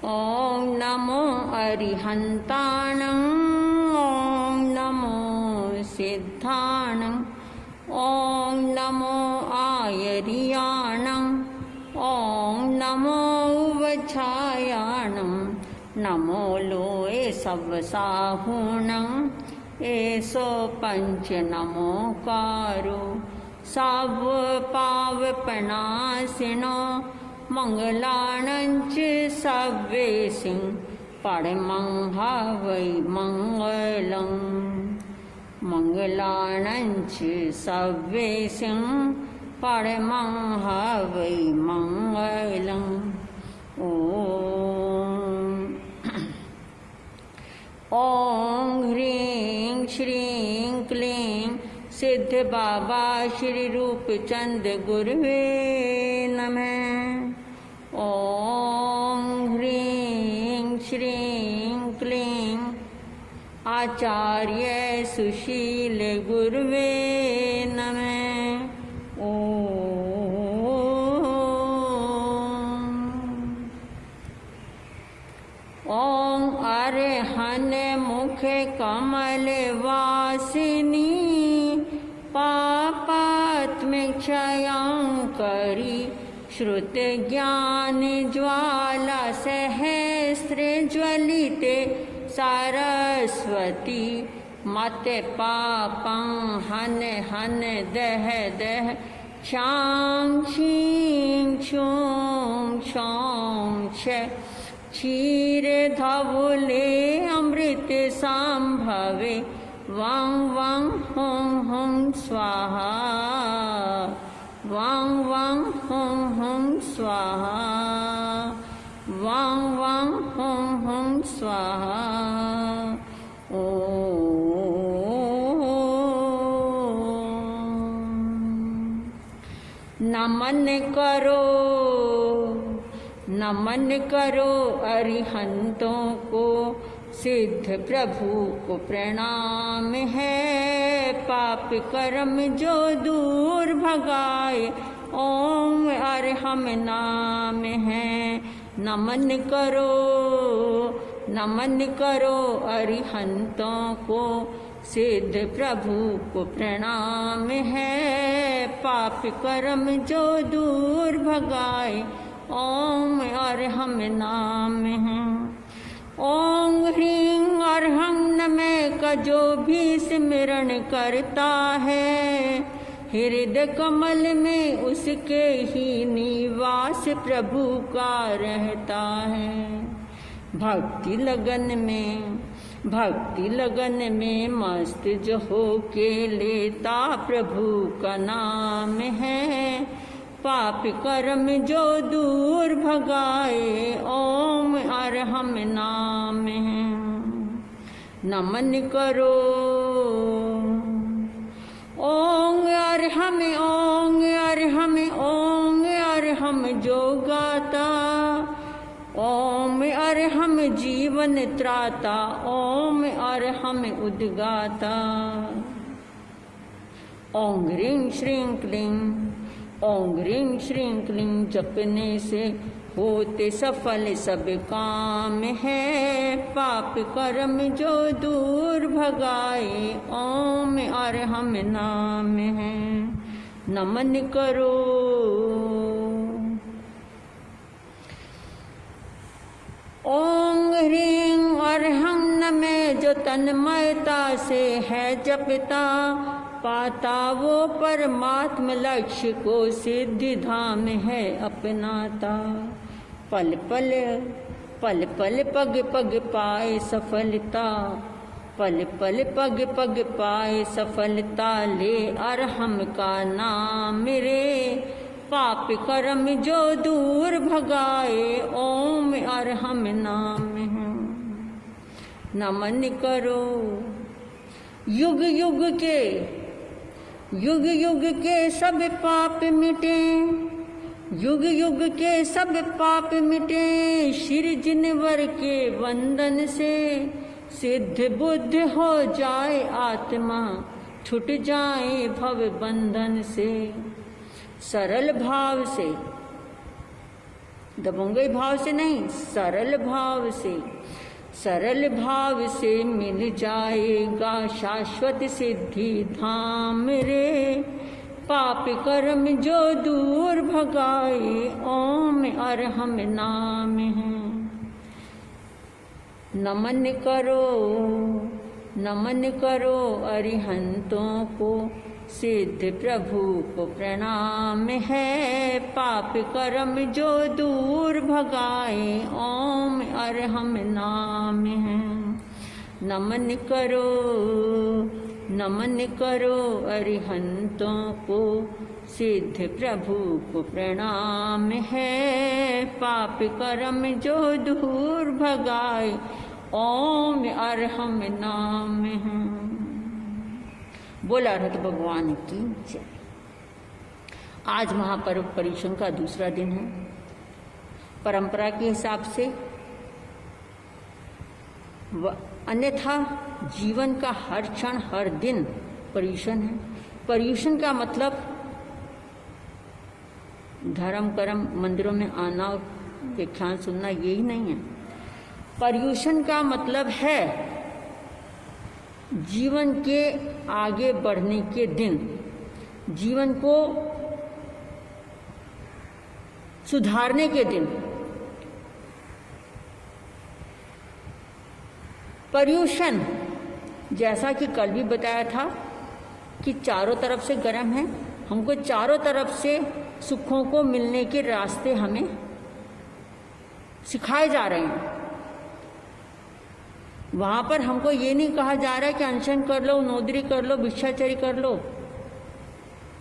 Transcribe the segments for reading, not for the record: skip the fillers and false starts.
ॐ नमो अरिहन्ताणं ॐ नमो सिद्धाणं ॐ नमो आयर्याणं ॐ नमो वच्छायाणं नमो लोए सवसाहुणं एसो पंच नमोकारो सब पावपनासिनो मंगलाणंच सव्वेसिं परमंहा वै मंगलं मंगलाणंच सव्वेसिं परमंहा वै मंगलं। ओम ह्रीं श्रीं क्लीं सिद्ध बाबा श्री रूपचंद गुरुवे नमः। ओम ह्रीं श्रीं क्लीं आचार्य सुशील गुरुवे नमः। ओम अरहन मुख कमल वासिनी पापात्मिक क्षयंकरी श्रुत ज्ञान ज्वाला सहस्र ज्वलिते सरस्वती मत पापं हन हन दह दह क्षां क्षीं क्षूं क्षौं क्ष क्षीर धवले अमृत संभवे वं वं हुं हुं स्वाहा वं वं हुं हुं स्वाहा वं वं हुं हुं स्वाहा। नमन करो नमन करो अरिहंतों को सिद्ध प्रभु को प्रणाम है पाप कर्म जो दूर भगाए ओम अरहम नाम है। नमन करो अरिहंतों को सिद्ध प्रभु को प्रणाम है पाप कर्म जो दूर भगाए ओम अरहम नाम है। ओम ह्रीं अरहं नमः का जो भी स्मरण करता है हृदय कमल में उसके ही निवास प्रभु का रहता है। भक्ति लगन में मस्त जो हो के लेता प्रभु का नाम है पाप कर्म जो दूर भगाए ओम अरहम नाम है। नमन करो ओम अरहम अरहम जो गाता ओम अरहम जीवन त्राता ओम अरहम उद्गाता। ओम ह्रीं श्रीं क्लीं ओम ह्रीं श्रीं क्लीं जपने से होते सफल सब काम है पाप कर्म जो दूर भगाए ओम अरहम नाम है। नमन करो ओम ह्रीं अरहं नमः जो तन्मयता से है जपता पाता वो परमात्म लक्ष्य को सिद्धि धाम है अपनाता। पल पल पग पग पाए सफलता पल पल पग पाए सफलता ले अरहम का नाम रे पाप कर्म जो दूर भगाए ओम अरहम नाम है। नमन करो युग युग के सब पाप मिटे युग युग के सब पाप मिटे श्री जिनवर के वंदन से सिद्ध बुद्ध हो जाए आत्मा छूट जाए भव बंधन से। सरल भाव से दबंगई भाव से नहीं, सरल भाव से। सरल भाव से मिल जाएगा शाश्वत सिद्धि धाम रे। पाप कर्म जो दूर भगाए, ओम अरहम नाम है। नमन करो अरिहंतों को, सिद्ध प्रभु को प्रणाम है। पाप कर्म जो दूर भगाए, ओम अरहम नाम है। नमन करो अरिहंतों को, सिद्ध प्रभु को प्रणाम है। पाप कर्म जो दूर भगाए, ओम अरहम नाम है। बोला रहत भगवान की जय। आज महापर्व पर्युषण का दूसरा दिन है। परंपरा के हिसाब से अन्यथा जीवन का हर क्षण हर दिन पर्युषण है। पर्युषण का मतलब धर्म कर्म मंदिरों में आना और व्याख्यान सुनना, यही नहीं है। पर्युषण का मतलब है जीवन के आगे बढ़ने के दिन, जीवन को सुधारने के दिन। पर्युषण जैसा कि कल भी बताया था कि चारों तरफ से गर्म है, हमको चारों तरफ से सुखों को मिलने के रास्ते हमें सिखाए जा रहे हैं। वहां पर हमको ये नहीं कहा जा रहा है कि अनशन कर लो, नौदरी कर लो, भिक्षाचरी कर लो,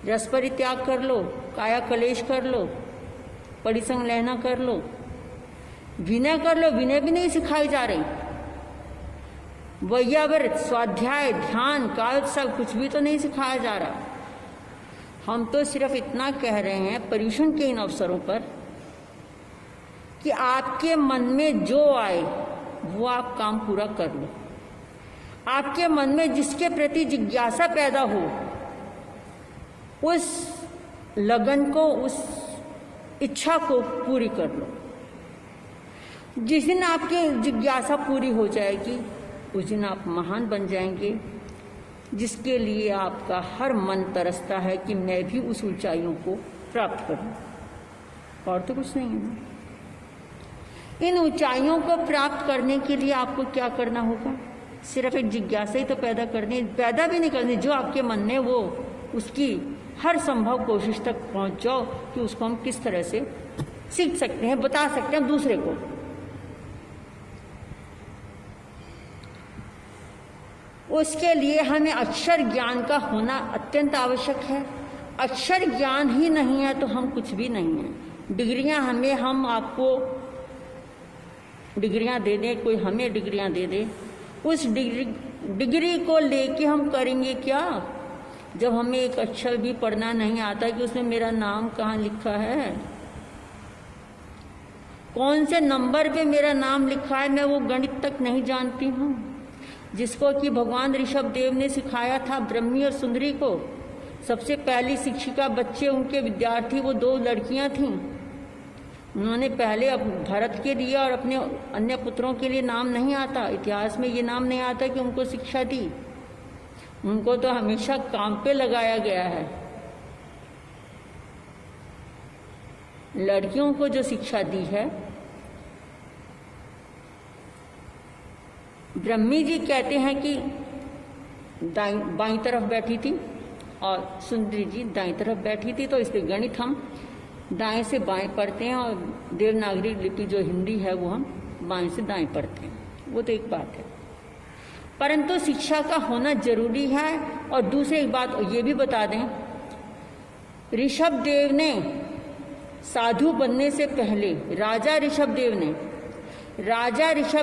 रस परित्याग कर लो, काया कलेश कर लो, परिसंग लेना कर लो, विनय कर लो। विनय भी नहीं सिखाई जा रही। वैयाव्रत, स्वाध्याय, ध्यान, कायोत्सव कुछ भी तो नहीं सिखाया जा रहा। हम तो सिर्फ इतना कह रहे हैं पर्युषण के इन अवसरों पर कि आपके मन में जो आए वो आप काम पूरा कर लो। आपके मन में जिसके प्रति जिज्ञासा पैदा हो, उस लगन को, उस इच्छा को पूरी कर लो। जिस दिन आपकी जिज्ञासा पूरी हो जाएगी, उस दिन आप महान बन जाएंगे, जिसके लिए आपका हर मन तरसता है कि मैं भी उस ऊंचाइयों को प्राप्त करूं। और तो कुछ नहीं है ना। इन ऊंचाइयों को प्राप्त करने के लिए आपको क्या करना होगा? सिर्फ एक जिज्ञासा ही तो पैदा भी नहीं करनी। जो आपके मन में वो, उसकी हर संभव कोशिश तक पहुंच जाओ कि उसको हम किस तरह से सीख सकते हैं, बता सकते हैं दूसरे को। उसके लिए हमें अक्षर ज्ञान का होना अत्यंत आवश्यक है। अक्षर ज्ञान ही नहीं है तो हम कुछ भी नहीं है। डिग्रियां हम आपको डिग्रियां दे दें, कोई हमें डिग्रियां दे दे, उस डिग्री को लेके हम करेंगे क्या जब हमें एक अक्षर भी पढ़ना नहीं आता कि उसमें मेरा नाम कहाँ लिखा है, कौन से नंबर पे मेरा नाम लिखा है, मैं वो गणित तक नहीं जानती हूँ। जिसको कि भगवान ऋषभ देव ने सिखाया था ब्रह्मी और सुंदरी को। सबसे पहली शिक्षिका बच्चे, उनके विद्यार्थी वो 2 लड़कियां थीं। उन्होंने पहले भरत के दिया और अपने अन्य पुत्रों के लिए नाम नहीं आता, इतिहास में ये नाम नहीं आता कि उनको शिक्षा दी। उनको तो हमेशा काम पे लगाया गया है। लड़कियों को जो शिक्षा दी है, ब्रह्मी जी कहते हैं कि बाईं तरफ बैठी थी और सुंदरी जी दाईं तरफ बैठी थी, तो इसलिए गणित हम दाएं से बाएं पढ़ते हैं और देवनागरी लिपि जो हिंदी है वो हम बाएं से दाएं पढ़ते हैं। वो तो एक बात है, परंतु शिक्षा का होना जरूरी है। और दूसरी एक बात ये भी बता दें, ऋषभ देव ने साधु बनने से पहले, राजा ऋषभ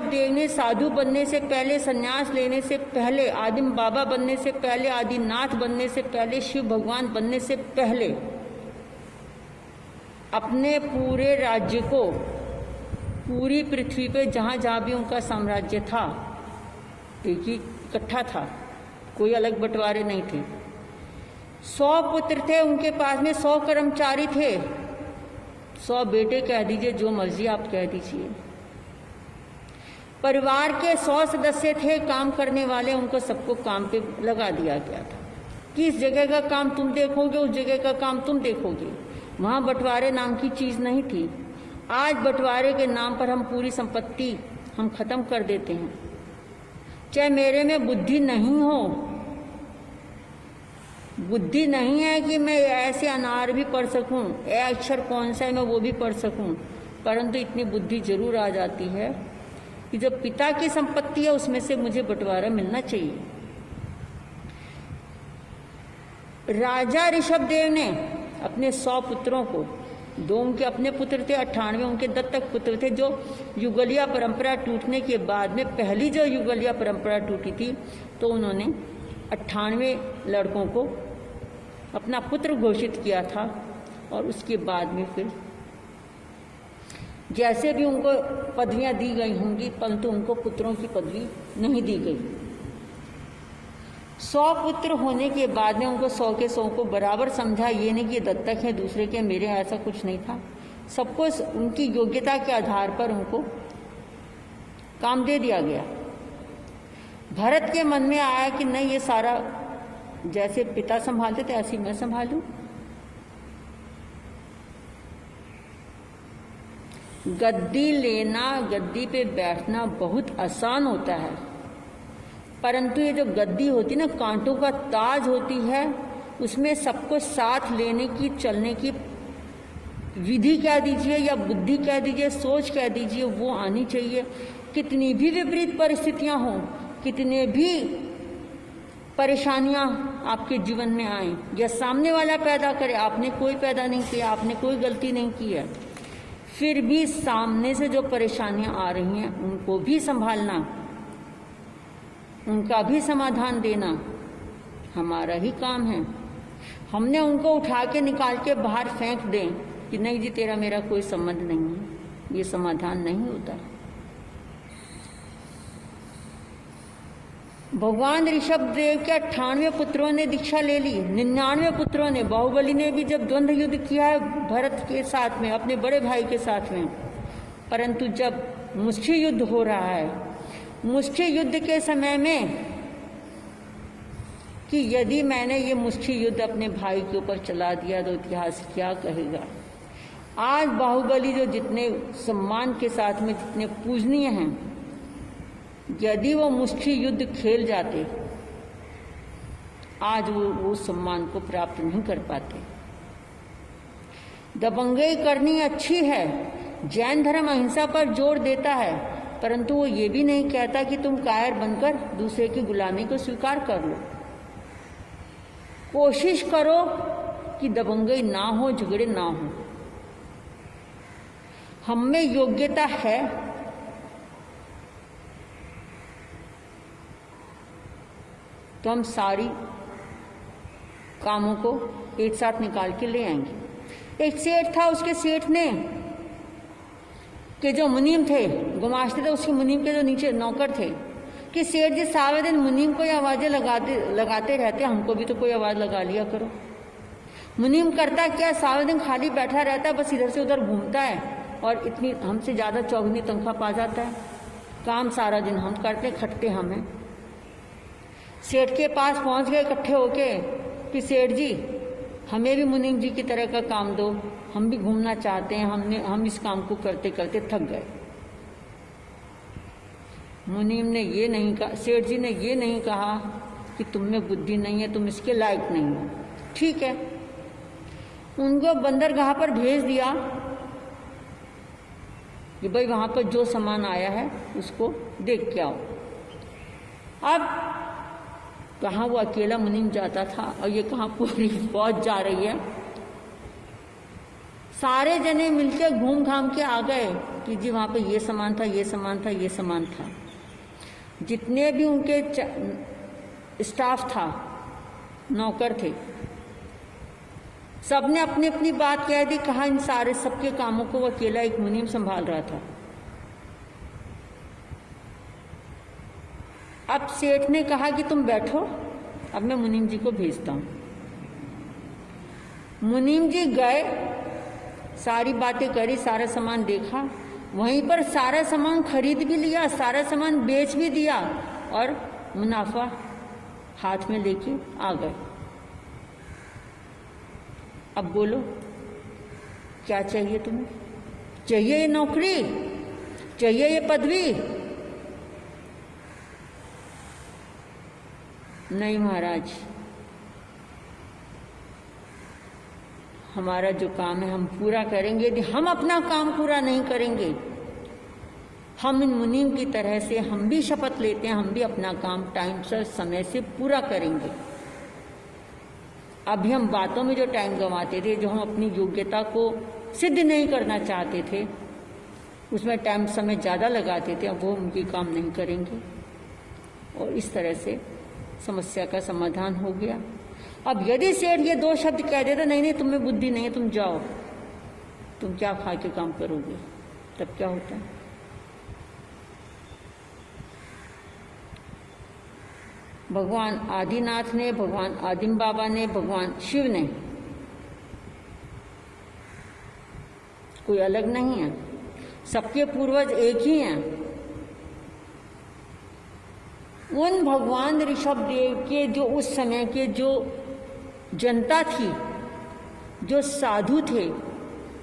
देव ने साधु बनने से पहले, संन्यास लेने से पहले, आदिम बाबा बनने से पहले, आदिनाथ बनने से पहले, शिव भगवान बनने से पहले अपने पूरे राज्य को, पूरी पृथ्वी पे जहाँ जहाँ भी उनका साम्राज्य था, एक ही इकट्ठा था, कोई अलग बंटवारे नहीं थे। 100 पुत्र थे उनके पास में, 100 कर्मचारी थे। 100 बेटे कह दीजिए, जो मर्जी आप कह दीजिए। परिवार के 100 सदस्य थे काम करने वाले, उनको सबको काम पे लगा दिया गया था कि इस जगह का काम तुम देखोगे, उस जगह का काम तुम देखोगे। वहाँ बंटवारे नाम की चीज़ नहीं थी। आज बंटवारे के नाम पर हम पूरी संपत्ति हम खत्म कर देते हैं। चाहे मेरे में बुद्धि नहीं हो, बुद्धि नहीं है कि मैं ऐसे अनार भी पढ़ सकूं, ए अक्षर कौन सा है मैं वो भी पढ़ सकूं, परंतु इतनी बुद्धि जरूर आ जाती है कि जो पिता की संपत्ति है उसमें से मुझे बंटवारा मिलना चाहिए। राजा ऋषभदेव ने अपने 100 पुत्रों को, 2 उनके अपने पुत्र थे, 98 उनके दत्तक पुत्र थे। जो युगलिया परंपरा टूटने के बाद में पहली जो युगलिया परंपरा टूटी थी, तो उन्होंने 98 लड़कों को अपना पुत्र घोषित किया था। और उसके बाद में फिर जैसे भी उनको पदवियां दी गई होंगी, परंतु उनको पुत्रों की पदवी नहीं दी गई। 100 पुत्र होने के बाद में उनको 100 के 100 को बराबर समझा। ये नहीं कि दत्तक है दूसरे के, मेरे, ऐसा कुछ नहीं था। सबको उनकी योग्यता के आधार पर उनको काम दे दिया गया। भरत के मन में आया कि नहीं, ये सारा जैसे पिता संभालते थे ऐसे मैं संभालूं। गद्दी लेना, गद्दी पे बैठना बहुत आसान होता है, परंतु ये जो गद्दी होती ना, कांटों का ताज होती है, उसमें सबको साथ लेने की, चलने की विधि कह दीजिए या बुद्धि कह दीजिए, सोच कह दीजिए, वो आनी चाहिए। कितनी भी विपरीत परिस्थितियां हों, कितने भी परेशानियां आपके जीवन में आए या सामने वाला पैदा करे, आपने कोई पैदा नहीं किया, आपने कोई गलती नहीं की है, फिर भी सामने से जो परेशानियां आ रही हैं उनको भी संभालना, उनका भी समाधान देना हमारा ही काम है। हमने उनको उठा के निकाल के बाहर फेंक दें कि नहीं जी तेरा मेरा कोई संबंध नहीं है, ये समाधान नहीं होता। भगवान ऋषभदेव के 98 पुत्रों ने दीक्षा ले ली, 99 पुत्रों ने, बाहुबली ने भी जब द्वंद्व युद्ध किया है भरत के साथ में, अपने बड़े भाई के साथ में, परंतु जब मुष्टि युद्ध हो रहा है, मुष्टि युद्ध के समय में कि यदि मैंने ये मुष्टि युद्ध अपने भाई के ऊपर चला दिया तो इतिहास क्या कहेगा। आज बाहुबली जो जितने सम्मान के साथ में, जितने पूजनीय हैं, यदि वो मुष्टि युद्ध खेल जाते, आज वो सम्मान को प्राप्त नहीं कर पाते। दबंगई करनी अच्छी है, जैन धर्म अहिंसा पर जोर देता है, परंतु वो ये भी नहीं कहता कि तुम कायर बनकर दूसरे की गुलामी को स्वीकार कर लो। कोशिश करो कि दबंगई ना हो, झगड़े ना हो। हम में योग्यता है, तो हम सारी कामों को एक साथ निकाल के ले आएंगे। एक सेठ था, उसके सेठ ने के जो मुनीम थे, गुमाश्ते थे, उसके मुनीम के जो नीचे नौकर थे, कि सेठ जी सारे दिन मुनीम को आवाजें लगाते रहते, हमको भी तो कोई आवाज लगा लिया करो। मुनीम करता क्या, सारे दिन खाली बैठा रहता है, बस इधर से उधर घूमता है और इतनी हमसे ज्यादा चौगुनी तनख्वाह पा जाता है। काम सारा दिन हम करते, खटते हम हैं। सेठ के पास पहुंच गए इकट्ठे होके कि सेठ जी हमें भी मुनीम जी की तरह का काम दो, हम भी घूमना चाहते हैं, हम इस काम को करते करते थक गए। मुनीम ने ये नहीं कहा, सेठ जी ने ये नहीं कहा कि तुम में बुद्धि नहीं है, तुम इसके लायक नहीं हो। ठीक है, उनको बंदरगाह पर भेज दिया कि भाई वहां पर जो सामान आया है उसको देख के आओ। अब कहाँ वो अकेला मुनीम जाता था और ये कहाँ पूरी फौज जा रही है। सारे जने मिलकर घूम घाम के आ गए कि जी वहाँ पे ये सामान था, ये सामान था, ये सामान था। जितने भी उनके स्टाफ था, नौकर थे, सबने अपनी अपनी बात कह दी। कहा इन सारे सबके कामों को वो अकेला एक मुनीम संभाल रहा था। अब सेठ ने कहा कि तुम बैठो, अब मैं मुनीम जी को भेजता हूं। मुनीम जी गए सारी बातें करी, सारा सामान देखा, वहीं पर सारा सामान खरीद भी लिया, सारा सामान बेच भी दिया और मुनाफा हाथ में लेके आ गए। अब बोलो क्या चाहिए तुम्हें? चाहिए ये नौकरी? चाहिए ये पदवी? नहीं महाराज, हमारा जो काम है हम पूरा करेंगे। यदि हम अपना काम पूरा नहीं करेंगे, हम इन मुनीम की तरह से हम भी शपथ लेते हैं, हम भी अपना काम टाइम से समय से पूरा करेंगे। अभी हम बातों में जो टाइम गंवाते थे, जो हम अपनी योग्यता को सिद्ध नहीं करना चाहते थे, उसमें टाइम समय ज़्यादा लगाते थे, अब वो उनकी काम नहीं करेंगे और इस तरह से समस्या का समाधान हो गया। अब यदि सेठ ये 2 शब्द कह देते, नहीं नहीं तुम्हें बुद्धि नहीं है, तुम जाओ, तुम क्या खा के काम करोगे, तब क्या होता है? भगवान आदिनाथ ने, भगवान आदिम बाबा ने, भगवान शिव ने, कोई अलग नहीं है, सबके पूर्वज एक ही हैं। उन भगवान ऋषभ देव के जो उस समय के जो जनता थी, जो साधु थे,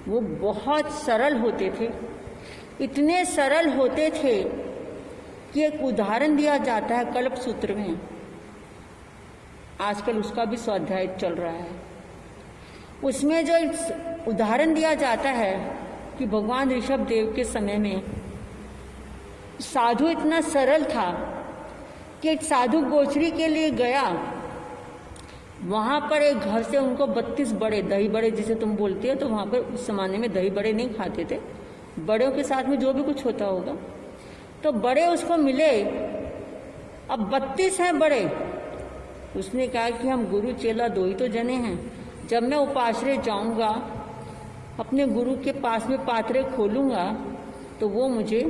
वो बहुत सरल होते थे। इतने सरल होते थे कि एक उदाहरण दिया जाता है कल्प सूत्र में, आजकल उसका भी स्वाध्याय चल रहा है। उसमें जो उदाहरण दिया जाता है कि भगवान ऋषभ देव के समय में साधु इतना सरल था कि एक साधु गोचरी के लिए गया, वहां पर एक घर से उनको 32 बड़े, दही बड़े जिसे तुम बोलते हो, तो वहां पर उस जमाने में दही बड़े नहीं खाते थे, बड़ों के साथ में जो भी कुछ होता होगा, तो बड़े उसको मिले। अब 32 हैं बड़े। उसने कहा कि हम गुरु चेला 2 ही तो जने हैं, जब मैं उपाश्रय जाऊंगा, अपने गुरु के पास में पात्रे खोलूंगा, तो वो मुझे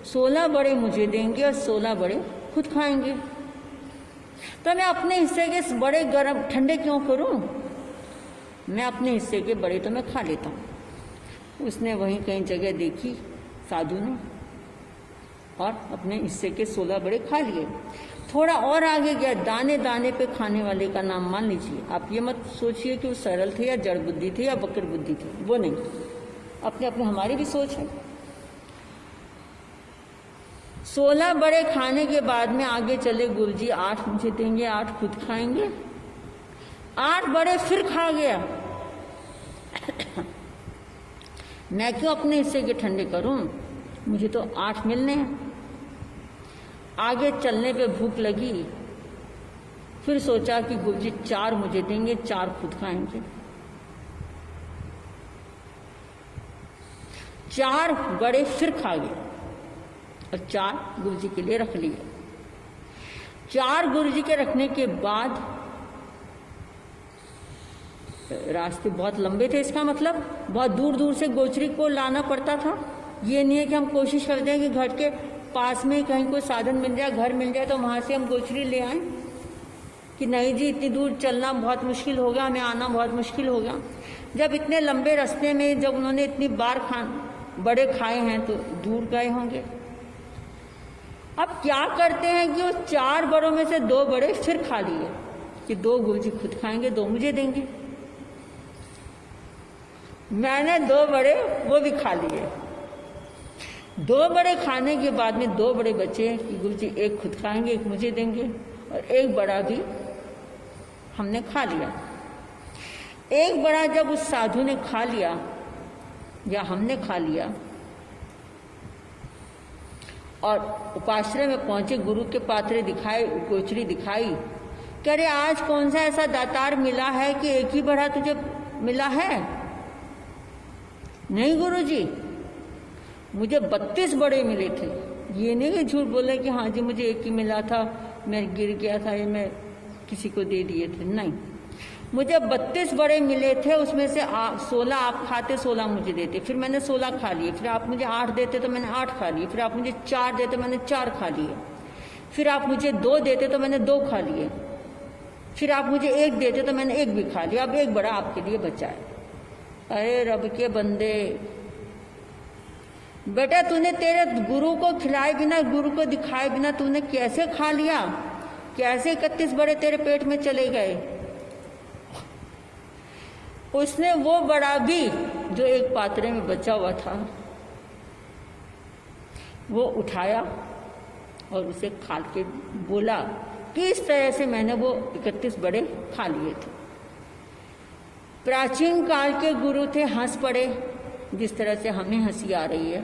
16 बड़े मुझे देंगे और 16 बड़े खुद खाएंगे। तो मैं अपने हिस्से के बड़े गर्म ठंडे क्यों करूं? मैं अपने हिस्से के बड़े तो मैं खा लेता हूं। उसने वहीं कहीं जगह देखी साधु ने और अपने हिस्से के 16 बड़े खा लिए। थोड़ा और आगे गया, दाने दाने पे खाने वाले का नाम मान लीजिए। आप ये मत सोचिए कि वो सरल थे या जड़ बुद्धि थी या बकर बुद्धि थी, वो नहीं, अपने अपने हमारी भी सोच है। 16 बड़े खाने के बाद में आगे चले, गुरुजी 8 मुझे देंगे, 8 खुद खाएंगे। 8 बड़े फिर खा गया। मैं क्यों अपने हिस्से के ठंडे करूं, मुझे तो 8 मिलने हैं। आगे चलने पे भूख लगी, फिर सोचा कि गुरुजी 4 मुझे देंगे, 4 खुद खाएंगे। 4 बड़े फिर खा गए और 4 गुरुजी के लिए रख लिए। 4 गुरुजी के रखने के बाद रास्ते बहुत लंबे थे, इसका मतलब बहुत दूर दूर से गोचरी को लाना पड़ता था। ये नहीं है कि हम कोशिश करते हैं कि घर के पास में कहीं कोई साधन मिल जाए, घर मिल जाए तो वहाँ से हम गोचरी ले आएं, कि नहीं जी इतनी दूर चलना बहुत मुश्किल होगा, हमें आना बहुत मुश्किल होगा। जब इतने लंबे रास्ते में जब उन्होंने इतनी बार बड़े खाए हैं तो दूर गए होंगे। अब क्या करते हैं कि वो 4 बड़ों में से 2 बड़े फिर खा लिए, कि 2 गुरुजी खुद खाएंगे, 2 मुझे देंगे। मैंने 2 बड़े वो भी खा लिए। 2 बड़े खाने के बाद में 2 बड़े बचे कि गुरुजी 1 खुद खाएंगे, 1 मुझे देंगे, और 1 बड़ा भी हमने खा लिया। 1 बड़ा जब उस साधु ने खा लिया या हमने खा लिया और उपाश्रय में पहुंचे, गुरु के पात्रे दिखाए, गोचरी दिखाई, कह रहे आज कौन सा ऐसा दातार मिला है कि 1 ही बड़ा तुझे मिला है? नहीं गुरुजी, मुझे 32 बड़े मिले थे। ये नहीं कि झूठ बोले कि हाँ जी मुझे 1 ही मिला था, मैं गिर गया था, ये मैं किसी को दे दिए थे। नहीं, मुझे 32 बड़े मिले थे, उसमें से 16 आप खाते, 16 मुझे देते, फिर मैंने 16 खा लिए। फिर आप मुझे 8 देते तो मैंने 8 खा लिए। फिर आप मुझे 4 देते, मैंने 4 खा लिए। फिर आप मुझे 2 देते तो मैंने 2 खा लिए। फिर आप मुझे 1 देते तो मैंने 1 भी खा लिया। अब 1 बड़ा आपके लिए बचा है। अरे रब के बंदे, बेटा तूने तेरे गुरु को खिलाए बिना, गुरु को दिखाए बिना तूने कैसे खा लिया? कैसे 31 बड़े तेरे पेट में चले गए? उसने वो बड़ा भी जो एक पात्रे में बचा हुआ था वो उठाया और उसे खा के बोला कि इस तरह से मैंने वो 31 बड़े खा लिए थे। प्राचीन काल के गुरु थे, हंस पड़े जिस तरह से हमें हंसी आ रही है।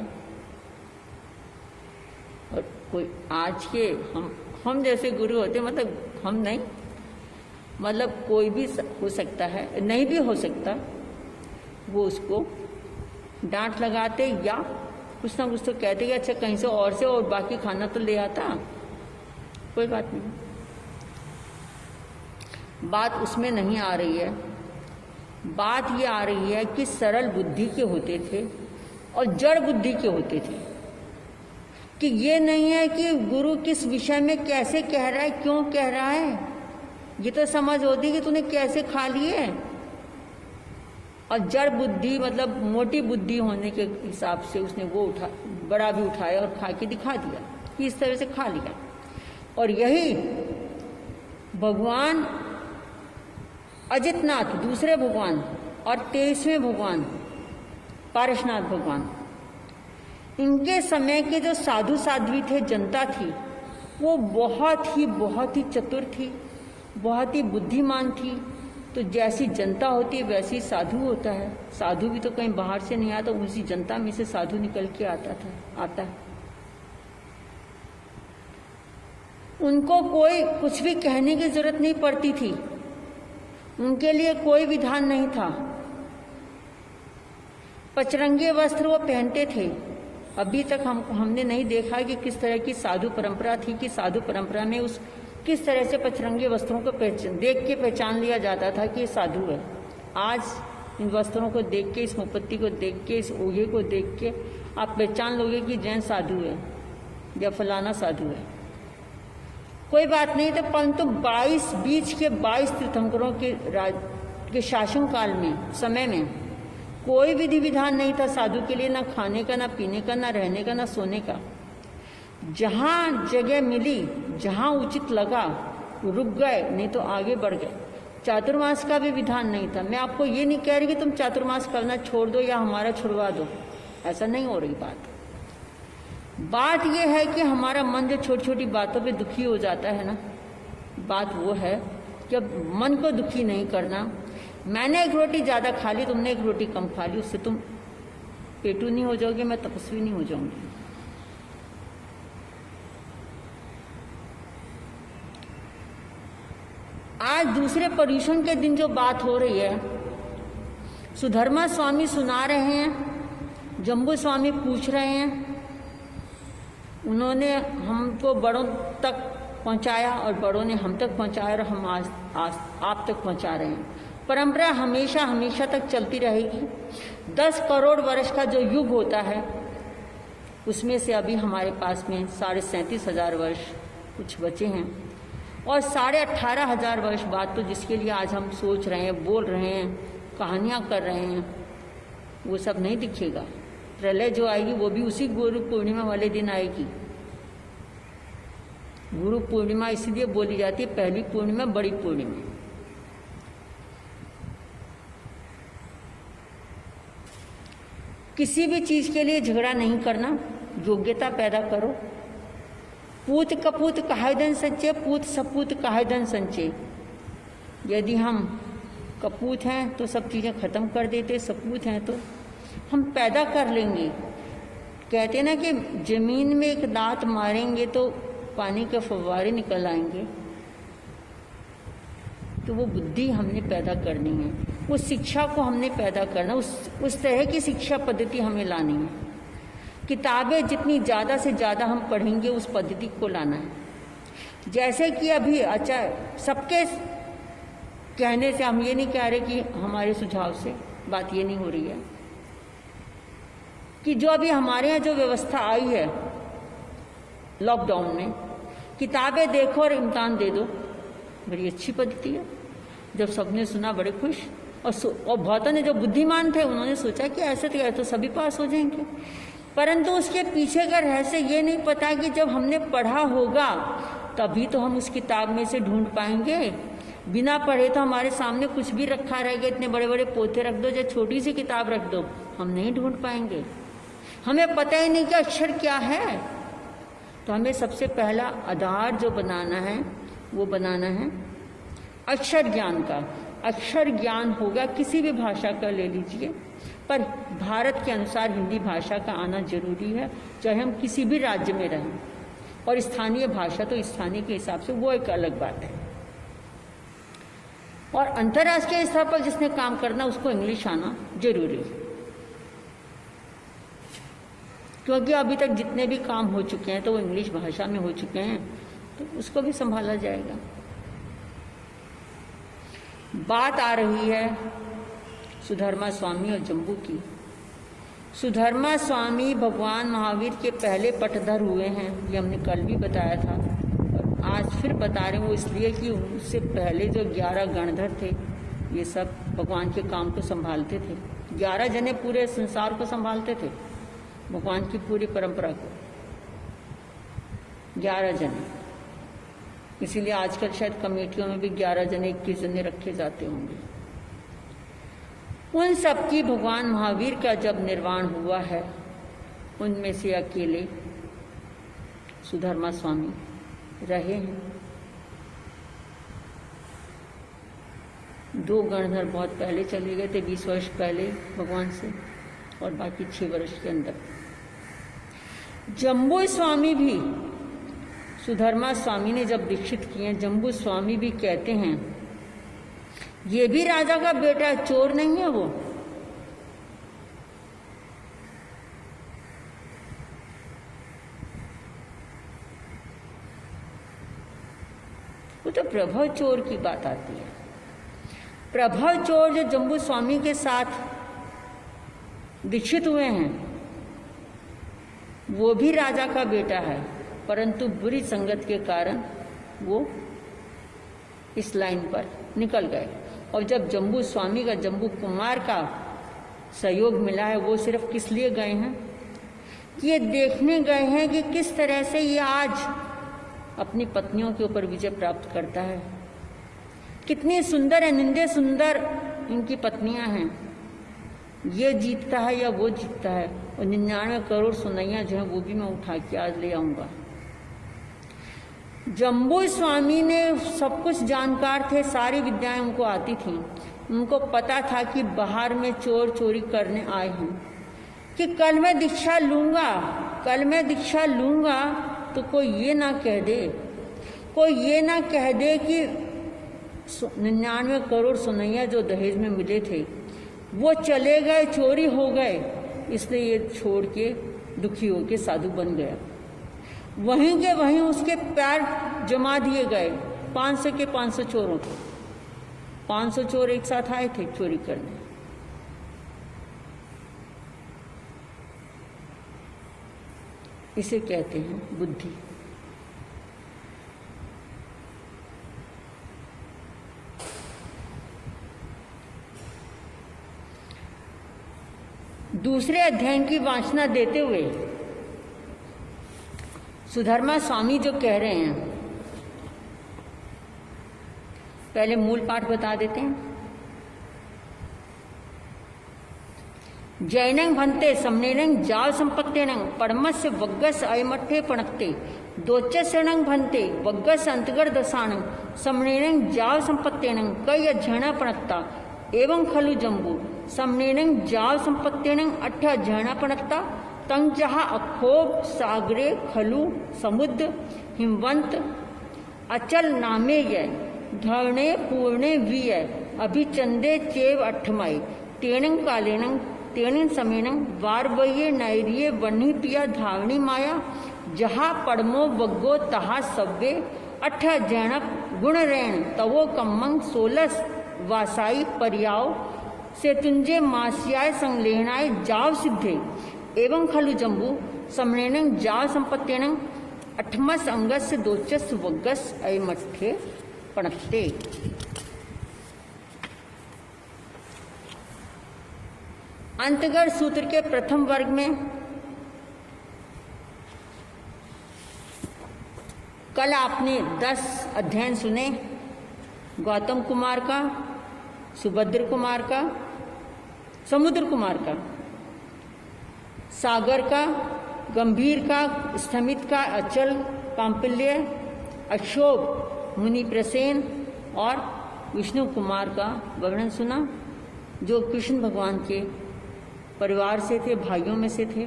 और कोई आज के हम जैसे गुरु होते, मतलब हम नहीं, मतलब कोई भी हो सकता है, नहीं भी हो सकता, वो उसको डांट लगाते या कुछ ना कुछ तो कहते कि अच्छा कहीं से और बाकी खाना तो ले आता, कोई बात नहीं। बात उसमें नहीं आ रही है, बात ये आ रही है कि सरल बुद्धि के होते थे और जड़ बुद्धि के होते थे। कि ये नहीं है कि गुरु किस विषय में कैसे कह रहा है, क्यों कह रहा है, ये तो समझ होती कि तूने कैसे खा लिए। और जड़ बुद्धि मतलब मोटी बुद्धि होने के हिसाब से उसने वो बड़ा भी उठाया और खा के दिखा दिया कि इस तरह से खा लिया। और यही भगवान अजितनाथ, दूसरे भगवान, और 23वें भगवान पारसनाथ भगवान, इनके समय के जो साधु साध्वी थे, जनता थी, वो बहुत ही चतुर थी, बहुत ही बुद्धिमान थी। तो जैसी जनता होती है वैसी साधु होता है। साधु भी तो कहीं बाहर से नहीं आता, उसी जनता में से साधु निकल के आता है। उनको कोई कुछ भी कहने की जरूरत नहीं पड़ती थी, उनके लिए कोई विधान नहीं था। पचरंगे वस्त्र वो पहनते थे। अभी तक हमने नहीं देखा कि किस तरह की साधु परंपरा थी, कि साधु परंपरा में किस तरह से पचरंगे वस्त्रों को देख के पहचान लिया जाता था कि ये साधु है। आज इन वस्त्रों को देख के, इस मुपत्ति को देख के, इस ओघे को देख के आप पहचान लोगे कि जैन साधु है या फलाना साधु है। कोई बात नहीं था, परंतु 22 तीर्थंकरों के शासन काल में, समय में कोई विधि विधान नहीं था साधु के लिए, ना खाने का, ना पीने का, ना रहने का, ना सोने का। जहाँ जगह मिली, जहाँ उचित लगा रुक गए, नहीं तो आगे बढ़ गए। चातुर्मास का भी विधान नहीं था। मैं आपको ये नहीं कह रही कि तुम चातुर्मास करना छोड़ दो या हमारा छुड़वा दो, ऐसा नहीं हो रही बात ये है कि हमारा मन जो छोटी छोटी बातों पे दुखी हो जाता है ना, बात वो है कि अब मन को दुखी नहीं करना। मैंने एक रोटी ज़्यादा खा ली, तुमने एक रोटी कम खा ली, उससे तुम पेटू नहीं हो जाओगे, मैं तपस्वी नहीं हो जाऊंगी। आज दूसरे पर्यूषण के दिन जो बात हो रही है, सुधर्मा स्वामी सुना रहे हैं, जम्बू स्वामी पूछ रहे हैं, उन्होंने हमको बड़ों तक पहुंचाया और बड़ों ने हम तक पहुंचाया और हम आज आप तक पहुंचा रहे हैं। परंपरा हमेशा तक चलती रहेगी। 10 करोड़ वर्ष का जो युग होता है, उसमें से अभी हमारे पास में 37,500 वर्ष कुछ बचे हैं, और 18,500 वर्ष बाद तो जिसके लिए आज हम सोच रहे हैं, बोल रहे हैं, कहानियाँ कर रहे हैं, वो सब नहीं दिखेगा। प्रलय जो आएगी वो भी उसी गुरु पूर्णिमा वाले दिन आएगी। गुरु पूर्णिमा इसलिए बोली जाती है, पहली पूर्णिमा, बड़ी पूर्णिमा। किसी भी चीज के लिए झगड़ा नहीं करना, योग्यता पैदा करो। पूत कपूत काहे धन संचय, पूत सपूत काहे धन संचय। यदि हम कपूत हैं तो सब चीज़ें खत्म कर देते, सपूत हैं तो हम पैदा कर लेंगे। कहते ना कि जमीन में एक दांत मारेंगे तो पानी के फव्वारे निकल आएंगे। तो वो बुद्धि हमने पैदा करनी है, उस शिक्षा को हमने पैदा करना, उस तरह की शिक्षा पद्धति हमें लानी है। किताबें जितनी ज़्यादा से ज़्यादा हम पढ़ेंगे उस पद्धति को लाना है। जैसे कि अभी अच्छा सबके कहने से हम ये नहीं कह रहे कि हमारे सुझाव से, बात ये नहीं हो रही है कि जो अभी हमारे यहाँ जो व्यवस्था आई है लॉकडाउन में, किताबें देखो और इम्तिहान दे दो, बड़ी अच्छी पद्धति है। जब सबने सुना बड़े खुश, और बहुतों ने जो बुद्धिमान थे उन्होंने सोचा कि ऐसे तो सभी पास हो जाएंगे, परंतु उसके पीछे का रहस्य ये नहीं पता कि जब हमने पढ़ा होगा तभी तो हम उस किताब में से ढूंढ पाएंगे। बिना पढ़े तो हमारे सामने कुछ भी रखा रहेगा, इतने बड़े बड़े पोथे रख दो या छोटी सी किताब रख दो, हम नहीं ढूंढ पाएंगे। हमें पता ही नहीं कि अक्षर क्या है। तो हमें सबसे पहला आधार जो बनाना है वो बनाना है अक्षर ज्ञान का। अक्षर ज्ञान होगा किसी भी भाषा का ले लीजिए, पर भारत के अनुसार हिंदी भाषा का आना जरूरी है, चाहे हम किसी भी राज्य में रहें। और स्थानीय भाषा तो स्थानीय के हिसाब से वो एक अलग बात है। और अंतर्राष्ट्रीय स्तर पर जिसने काम करना उसको इंग्लिश आना जरूरी है, क्योंकि अभी तक जितने भी काम हो चुके हैं तो वो इंग्लिश भाषा में हो चुके हैं, तो उसको भी संभाला जाएगा। बात आ रही है सुधर्मा स्वामी और जम्बू की। सुधर्मा स्वामी भगवान महावीर के पहले पटधर हुए हैं, ये हमने कल भी बताया था और आज फिर बता रहे हैं। वो इसलिए कि उससे पहले जो 11 गणधर थे ये सब भगवान के काम को संभालते थे। 11 जने पूरे संसार को संभालते थे, भगवान की पूरी परंपरा को 11 जने। इसीलिए आजकल शायद कमेटियों में भी 11 जने 21 जने रखे जाते होंगे। उन सब की भगवान महावीर का जब निर्वाण हुआ है, उनमें से अकेले सुधर्मा स्वामी रहे हैं। 2 गणधर बहुत पहले चले गए थे, 20 वर्ष पहले भगवान से, और बाकी 6 वर्ष के अंदर। जम्बू स्वामी भी, सुधर्मा स्वामी ने जब दीक्षित किए, जम्बू स्वामी भी कहते हैं ये भी राजा का बेटा है, चोर नहीं है वो। वो तो प्रभव चोर की बात आती है। प्रभव चोर जो जम्बू स्वामी के साथ दीक्षित हुए हैं वो भी राजा का बेटा है, परंतु बुरी संगत के कारण वो इस लाइन पर निकल गए। और जब जम्बू स्वामी का, जम्बू कुमार का सहयोग मिला है, वो सिर्फ किस लिए गए हैं कि ये देखने गए हैं कि किस तरह से ये आज अपनी पत्नियों के ऊपर विजय प्राप्त करता है। कितनी सुंदर अनिंदे सुंदर इनकी पत्नियां हैं, ये जीतता है या वो जीतता है। और 99 करोड़ सुनैया जो है वो भी मैं उठा के आज ले आऊंगा। जम्बू स्वामी ने सब कुछ जानकार थे, सारी विद्याएं उनको आती थीं। उनको पता था कि बाहर में चोर चोरी करने आए हैं, कि कल मैं दीक्षा लूंगा, कल मैं दीक्षा लूंगा तो कोई ये ना कह दे, कोई ये ना कह दे कि 99 करोड़ सुनैया जो दहेज में मिले थे वो चले गए, चोरी हो गए, इसलिए ये छोड़ के दुखी होके साधु बन गया। वहीं के वहीं उसके पैर जमा दिए गए 500 के 500 चोरों को। 500 चोर एक साथ आए थे चोरी करने। इसे कहते हैं बुद्धि। दूसरे अध्ययन की वासना देते हुए सुधर्मा स्वामी जो कह रहे हैं, पहले मूल पाठ बता देते हैं। जैनंग भन्ते समनेनंग जाल संपत्तेनंग पड़मस्य वग्गस अयमठ्ठे पणक्ते दोच्चसरणंग भन्ते वग्गस अंतगर दसानंग समनेनंग जाल संपत्तेनंग कई अध्ययना पणक्ता एवं खलु जम्बू समनेनंग जाल संपत्तेनंग अठ्ठ अध्ययना पणक्ता तंग जहा अखोब सागरे खलु समुद्र हिमवंत अचल नामे ये धरणे पूर्णे वीय अभिचंदे चेव अठमाई तेणंग कालेनंग तेणिन समेनंग वारवये नैरिये वन्ही पिया धावनी माया जहा पड़मो वग्गो तहा सव्वे अठ जैणप गुण रैण तवो कम्मंग 16 वासाई पर्याव से तुंजे मास्याय संलेहनाय जाव सिद्धे एवं खलु जम्बू समनेनंग जाव संपत्तेनंग अठमस अंगस दोचस वग्गस अयमठ्ठे पणक्ते। अंतर्गत सूत्र के प्रथम वर्ग में कल आपने 10 अध्ययन सुने, गौतम कुमार का, सुभद्र कुमार का, समुद्र कुमार का, सागर का, गंभीर का, स्थमित का, अचल, कांपिल्य, अशोक, मुनि प्रसेन और विष्णु कुमार का वर्णन सुना, जो कृष्ण भगवान के परिवार से थे, भाइयों में से थे।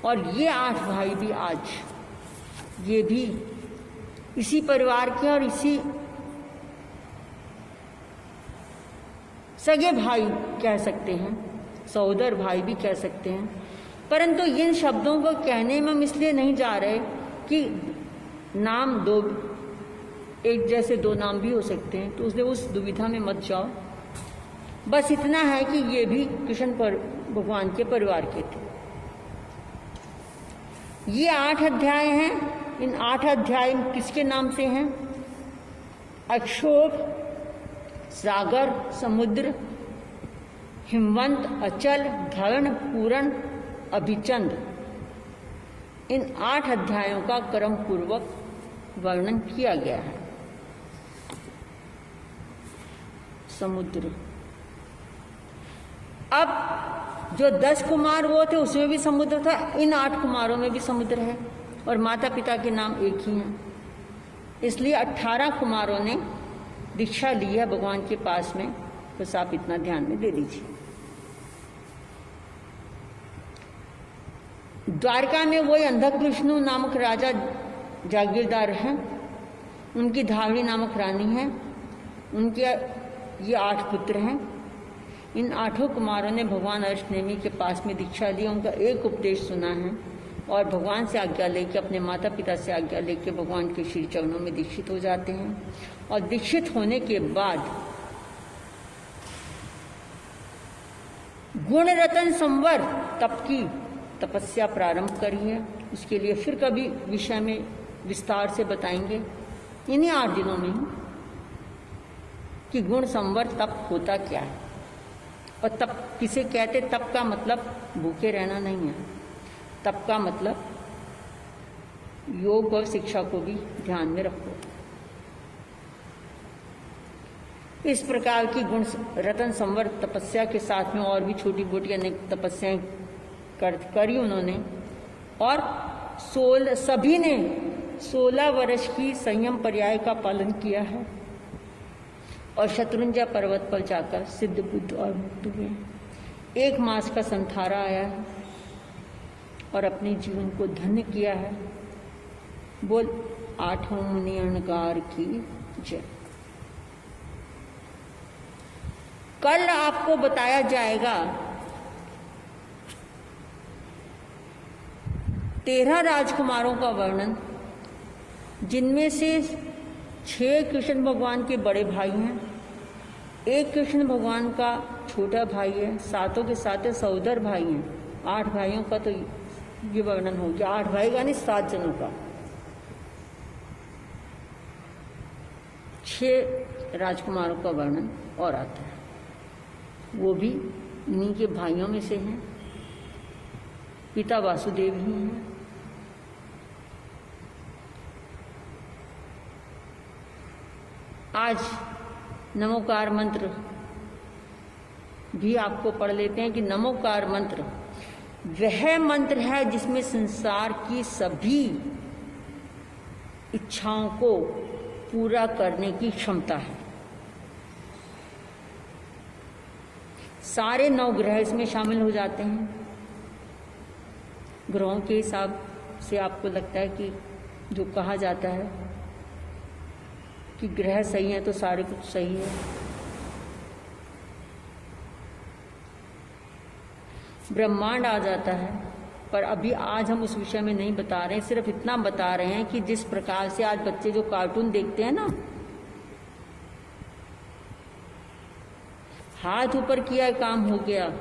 और ये 8 भाई भी आज ये भी इसी परिवार के और इसी सगे भाई कह सकते हैं, सहोदर भाई भी कह सकते हैं। परंतु इन शब्दों को कहने में हम इसलिए नहीं जा रहे कि नाम दो एक जैसे 2 नाम भी हो सकते हैं, तो उसने उस दुविधा में मत जाओ। बस इतना है कि ये भी कृष्ण भगवान के परिवार के थे। ये 8 अध्याय हैं। इन 8 अध्याय किसके नाम से हैं? अक्षोभ, सागर, समुद्र, हिमवंत, अचल, धर्ण, पूरण, अभिचंद। इन 8 अध्यायों का क्रम पूर्वक वर्णन किया गया है। समुद्र, अब जो 10 कुमार वो थे उसमें भी समुद्र था, इन 8 कुमारों में भी समुद्र है और माता पिता के नाम एक ही हैं। इसलिए 18 कुमारों ने दीक्षा ली है भगवान के पास में, बस आप इतना ध्यान में दे दीजिए। द्वारका में वही अंधकृष्णु नामक राजा जागीरदार हैं, उनकी धावणी नामक रानी है, उनके ये 8 पुत्र हैं। इन 8 कुमारों ने भगवान अर्शनेमी के पास में दीक्षा ली, उनका एक उपदेश सुना है और भगवान से आज्ञा लेके, अपने माता पिता से आज्ञा लेके भगवान के श्री चरणों में दीक्षित हो जाते हैं। और दीक्षित होने के बाद गुण रतन संवर तप की तपस्या प्रारंभ करी है। उसके लिए फिर कभी विषय में विस्तार से बताएंगे इन्हीं 8 दिनों में ही कि गुण संवर तप होता क्या है और तप किसे कहते। तप का मतलब भूखे रहना नहीं है, तप का मतलब योग और शिक्षा को भी ध्यान में रखो। इस प्रकार की गुण रतन संवर तपस्या के साथ में और भी छोटी मोटी अनेक तपस्याएं करी उन्होंने। और सभी ने 16 वर्ष की संयम पर्याय का पालन किया है और शत्रुंजय पर्वत पर जाकर सिद्ध बुद्ध और मुक्त हुए। 1 मास का संथारा आया है और अपने जीवन को धन्य किया है। बोल 8वें मुनि अणकार की जय। कल आपको बताया जाएगा 13 राजकुमारों का वर्णन, जिनमें से 6 कृष्ण भगवान के बड़े भाई हैं, 1 कृष्ण भगवान का छोटा भाई है, 7 के 7 सहोदर भाई हैं। 8 भाइयों का तो ये वर्णन हो गया। 8 भाई यानी 7 जनों का। 6 राजकुमारों का वर्णन और आता है, वो भी इन्हीं के भाइयों में से हैं। पिता वासुदेव ही हैं। आज नमोकार मंत्र भी आपको पढ़ लेते हैं कि नमोकार मंत्र वह मंत्र है जिसमें संसार की सभी इच्छाओं को पूरा करने की क्षमता है। सारे 9 ग्रह इसमें शामिल हो जाते हैं। ग्रहों के हिसाब से आपको लगता है कि जो कहा जाता है कि ग्रह सही है तो सारे कुछ सही है। ब्रह्मांड आ जाता है, पर अभी आज हम उस विषय में नहीं बता रहे हैं। सिर्फ इतना बता रहे हैं कि जिस प्रकार से आज बच्चे जो कार्टून देखते हैं ना, हाथ ऊपर किया काम हो गया,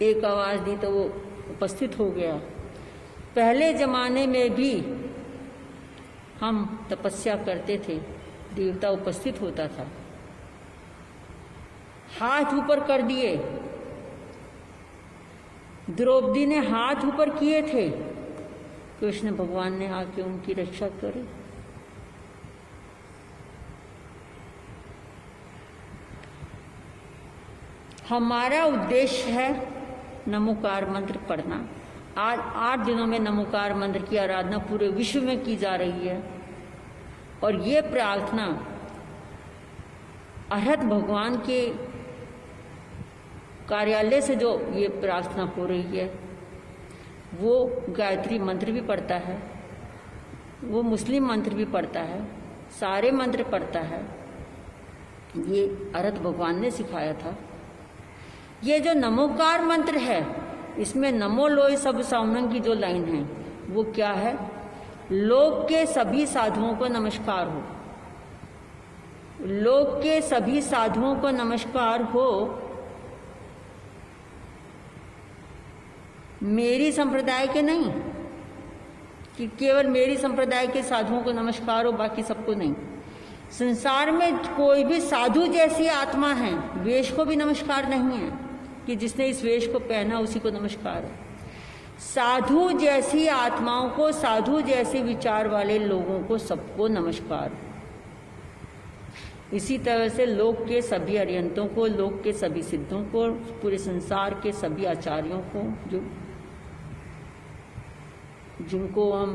एक आवाज दी तो वो उपस्थित हो गया। पहले जमाने में भी हम तपस्या करते थे, देवता उपस्थित होता था। हाथ ऊपर कर दिए, द्रौपदी ने हाथ ऊपर किए थे, कृष्ण भगवान ने आके उनकी रक्षा करी। हमारा उद्देश्य है नमोकार मंत्र पढ़ना। आज 8 दिनों में नमोकार मंत्र की आराधना पूरे विश्व में की जा रही है और ये प्रार्थना अरहत भगवान के कार्यालय से जो ये प्रार्थना हो रही है, वो गायत्री मंत्र भी पढ़ता है, वो मुस्लिम मंत्र भी पढ़ता है, सारे मंत्र पढ़ता है। ये अरहत भगवान ने सिखाया था। ये जो नमोकार मंत्र है, इसमें नमो लोय सब साउनंग की जो लाइन है वो क्या है? लोक के सभी साधुओं को नमस्कार हो, लोक के सभी साधुओं को नमस्कार हो। मेरी संप्रदाय के नहीं कि केवल मेरी संप्रदाय के साधुओं को नमस्कार हो, बाकी सबको नहीं। संसार में कोई भी साधु जैसी आत्मा है, वेश को भी नमस्कार नहीं है कि जिसने इस वेश को पहना उसी को नमस्कार है। साधु जैसी आत्माओं को, साधु जैसे विचार वाले लोगों को सबको नमस्कार। इसी तरह से लोक के सभी अरिहंतों को, लोक के सभी सिद्धों को, पूरे संसार के सभी आचार्यों को, जिनको हम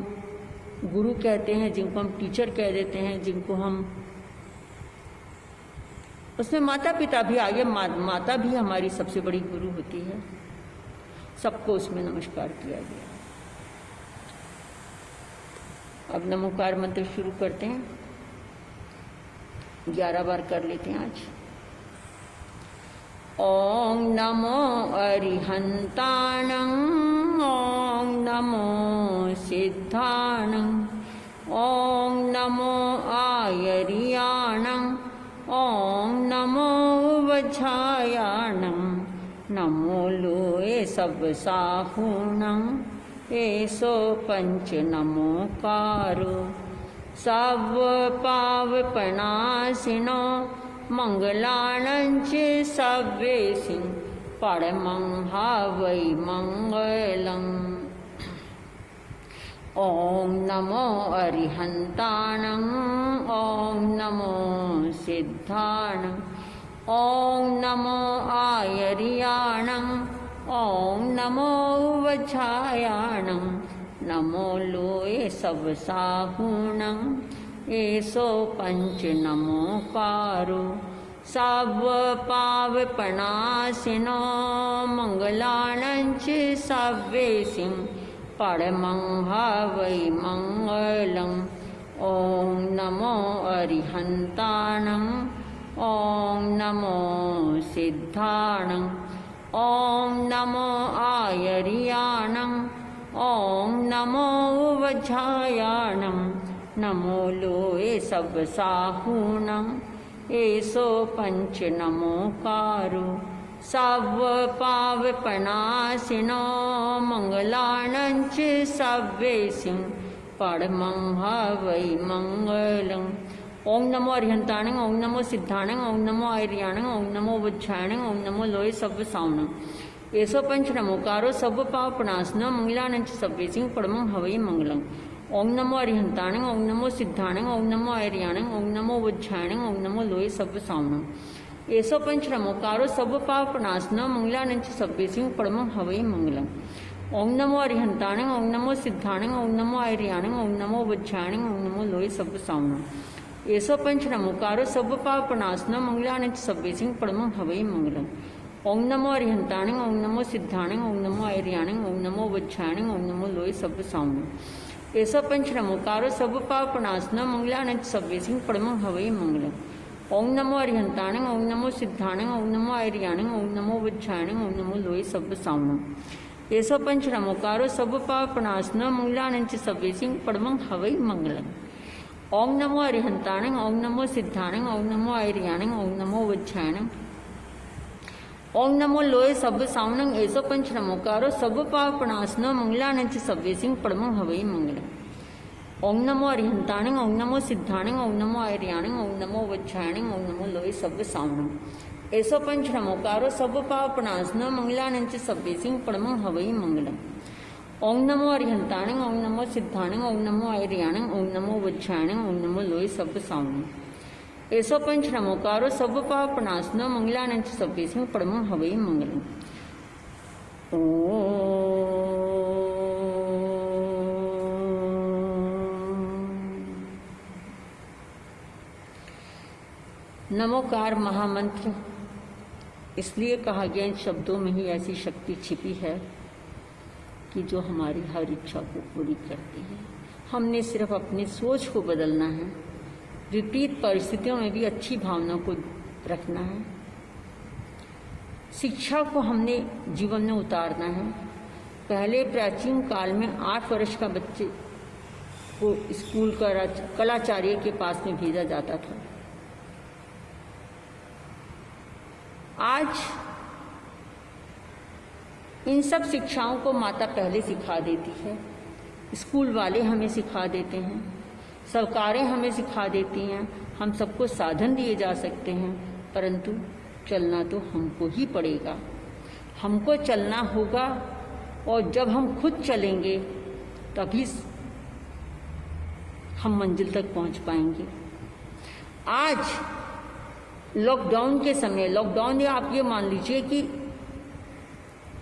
गुरु कहते हैं, जिनको हम टीचर कह देते हैं, जिनको हम, उसमें माता पिता भी आगे, माता भी हमारी सबसे बड़ी गुरु होती है, सबको उसमें नमस्कार किया गया। अब नमोकार मंत्र शुरू करते हैं। 11 बार कर लेते हैं आज। ओम नमो अरिहंताणं, ओम नमो सिद्धाणं, ओम नमो आयर्याणं, ओम नमो वज्रायाणं, नमो लोए सब साहूणं, एसो पंच नमोकारो। सब पावपनाशिनो मंगलाणं च सव्येसिं, परमं हवै मंगलम्। ओम नमो अरिहंताणं, ओम नमो सिद्धाणं, ओम नमो आयर्याणं, ओम नमो वज्रायाणं, नमो लोए सब साहूणं, एसो पंच नमोकारो। सब पावपनाशिनो मंगलाणं च सव्येसिं, परमं हवै मंगलम्। ओम नमो अरिहंताणं, ओम नमो सिद्धाणं, ओम नमो आयर्याणं, ओम नमो वज्रायाणं, नमो लोए सब साहूणं, एसो पंच नमोकारो। सब पावपनाशिनो मंगलाणं च सव्येसिं, परमं हवै मंगलम्। ओम नमो अरिहंताणं, ओम नमो सिद्धाणं, ओम नमो आयर्याणं, ओम नमो वज्रायाणं, ओम नमो लोए सब साउणं, एसो पंच नमोकारो। सब पावपनाशिनो मंगलाणं च सव्येसिं, परमं हवै मंगलम्। ओम नमो अरिहंताणं, ओम नमो सिद्धाणं, ओम नमो आयर्याणं, ओम नमो वज्रायाणं, ओम नमो लोए सब साउणं, एसो पंच नमोकारो। सब पावपनाशिनो मंगलाणं च सव्येसिं, परमं हवै मंगलम्। ओम नमो अरिहंताणं, ओम नमो सिद्धाणं, ओम नमो आयर्याणं, ओम नमो वज्रायाणं, ओम नमो लोए सब साउणं, एसो पंच नमोकारो। सब पावपनाशिनो मंगलाणं च सव्येसिं, परमं हवै मंगलम्। ओम नमो अरिहंताणं, ओम नमो सिद्धाणं, ओम नमो आयर्याणं, ओम नमो वज्रायाणं, ओम नमो लोए सब साउणं, एसो पंच नमोकारो। सब पावपनाशिनो मंगलाणं च सव्येसिं, परमं हवै मंगलम्। ओम नमो अरिहंताणं, ओम नमो सिद्धाणं, ओम नमो आयर्याणं, ओम नमो वज्रायाणं, ओम नमो लोए सब साउणं, एसो पंच नमोकारो। सब पावपनाशिनो मंगलाणं च सव्येसिं, परमं हवै मंगलम्। ओम नमो अरिहंताणं, ओम नमो सिद्धाणं, ओम नमो आयर्याणं, ओम नमो वज्रायाणं, ओम नमो लोए सब साउणं, एसो पंच नमोकारो। सब पावपनाशिनो मंगलाणं च सव्येसिं, परमं हवै मंगलम्। ओम नमो अरिहंताणि, ओम नमो सिद्धाणि, ओम नमो आर्याणि, ओम नमो वज्रायणि, ओम नमो लोहे सव्य सावणम। ऐसो पंच नमोकारो सब पाप प्रणाशन मंगलानंच सव्यसिंह परमं हवई मंगलम। ओम नमो अरिहंताणि, ओम नमो सिद्धाणि, ओम नमो आर्याणि, ओम नमो वज्रायणि, ओम नमो लोहे सव्य सावणम। ऐसो पंच नमोकारो सब पाप प्रणाशन मंगलानंच सव्यसिंह परमं हवई मंगलम। नमोकार महामंत्र इसलिए कहा गया, इन शब्दों में ही ऐसी शक्ति छिपी है कि जो हमारी हर इच्छा को पूरी करती है। हमने सिर्फ अपनी सोच को बदलना है, विपरीत परिस्थितियों में भी अच्छी भावना को रखना है, शिक्षा को हमने जीवन में उतारना है। पहले प्राचीन काल में 8 वर्ष का बच्चे को स्कूल का कलाचार्य के पास में भेजा जाता था। आज इन सब शिक्षाओं को माता पहले सिखा देती है, स्कूल वाले हमें सिखा देते हैं, सरकारें हमें सिखा देती हैं, हम सबको साधन दिए जा सकते हैं, परंतु चलना तो हमको ही पड़ेगा। हमको चलना होगा और जब हम खुद चलेंगे तभी हम मंजिल तक पहुंच पाएंगे। आज लॉकडाउन के समय, लॉकडाउन या आप ये मान लीजिए कि